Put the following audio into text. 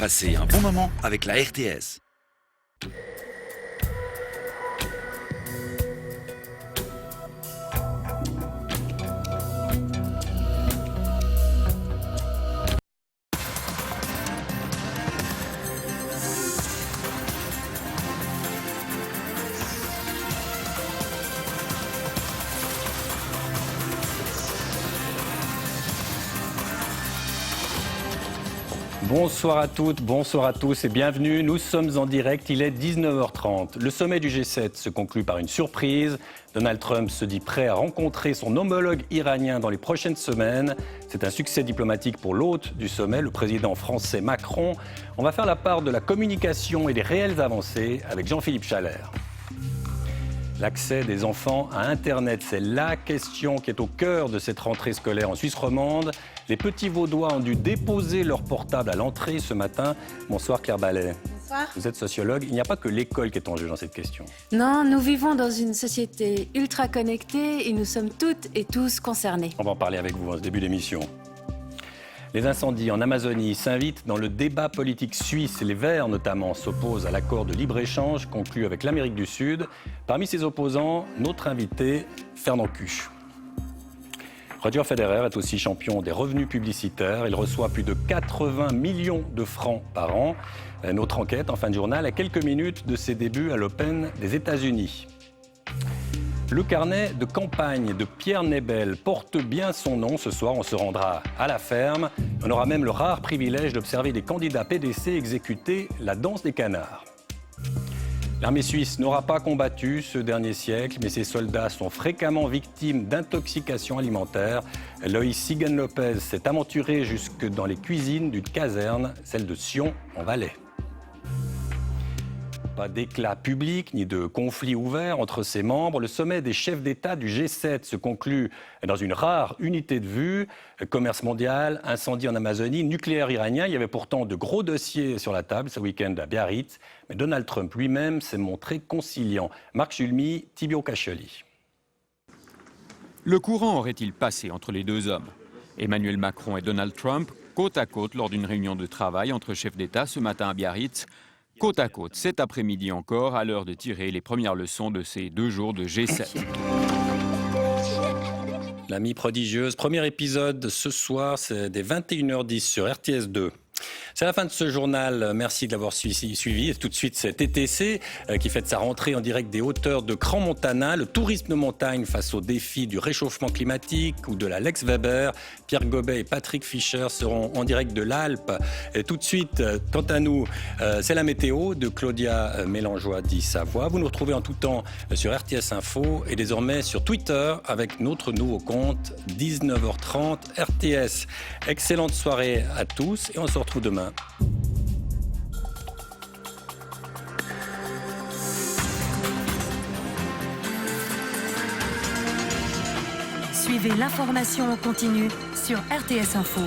Passez un bon moment avec la RTS. Bonsoir à toutes, bonsoir à tous et bienvenue. Nous sommes en direct, il est 19h30. Le sommet du G7 se conclut par une surprise. Donald Trump se dit prêt à rencontrer son homologue iranien dans les prochaines semaines. C'est un succès diplomatique pour l'hôte du sommet, le président français Macron. On va faire la part de la communication et des réelles avancées avec Jean-Philippe Chalère. L'accès des enfants à Internet, c'est la question qui est au cœur de cette rentrée scolaire en Suisse romande. Les petits Vaudois ont dû déposer leur portable à l'entrée ce matin. Bonsoir Claire Ballet. Bonsoir. Vous êtes sociologue. Il n'y a pas que l'école qui est en jeu dans cette question. Non, nous vivons dans une société ultra connectée et nous sommes toutes et tous concernés. On va en parler avec vous en ce début d'émission. Les incendies en Amazonie s'invitent dans le débat politique suisse. Les Verts, notamment, s'opposent à l'accord de libre-échange conclu avec l'Amérique du Sud. Parmi ses opposants, notre invité, Fernand Cuche. Roger Federer est aussi champion des revenus publicitaires. Il reçoit plus de 80 millions de francs par an. Notre enquête, en fin de journal, à quelques minutes de ses débuts à l'Open des États-Unis. Le carnet de campagne de Pierre Nebel porte bien son nom. Ce soir, on se rendra à la ferme. On aura même le rare privilège d'observer des candidats PDC exécuter la danse des canards. L'armée suisse n'aura pas combattu ce dernier siècle, mais ses soldats sont fréquemment victimes d'intoxication alimentaire. Loïs Sigan-Lopez s'est aventuré jusque dans les cuisines d'une caserne, celle de Sion, en Valais. Pas d'éclat public ni de conflit ouvert entre ses membres. Le sommet des chefs d'État du G7 se conclut dans une rare unité de vue. Commerce mondial, incendie en Amazonie, nucléaire iranien. Il y avait pourtant de gros dossiers sur la table ce week-end à Biarritz. Mais Donald Trump lui-même s'est montré conciliant. Marc Julmy, Thibio Caccioli. Le courant aurait-il passé entre les deux hommes? Emmanuel Macron et Donald Trump, côte à côte lors d'une réunion de travail entre chefs d'État ce matin à Biarritz. Côte à côte, cet après-midi encore, à l'heure de tirer les premières leçons de ces 2 jours de G7. L'amie prodigieuse, premier épisode ce soir, c'est dès 21h10 sur RTS2. C'est la fin de ce journal. Merci de l'avoir suivi. Et tout de suite, c'est TTC qui fête sa rentrée en direct des hauteurs de Crans-Montana. Le tourisme de montagne face aux défis du réchauffement climatique ou de la Lex Weber. Pierre Gobet et Patrick Fischer seront en direct de l'Alpe. Et tout de suite, quant à nous, c'est la météo de Claudia Mélangeois dit Savoie. Vous nous retrouvez en tout temps sur RTS Info et désormais sur Twitter avec notre nouveau compte 19h30 RTS. Excellente soirée à tous et on se retrouve demain. Suivez l'information en continu sur RTS Info.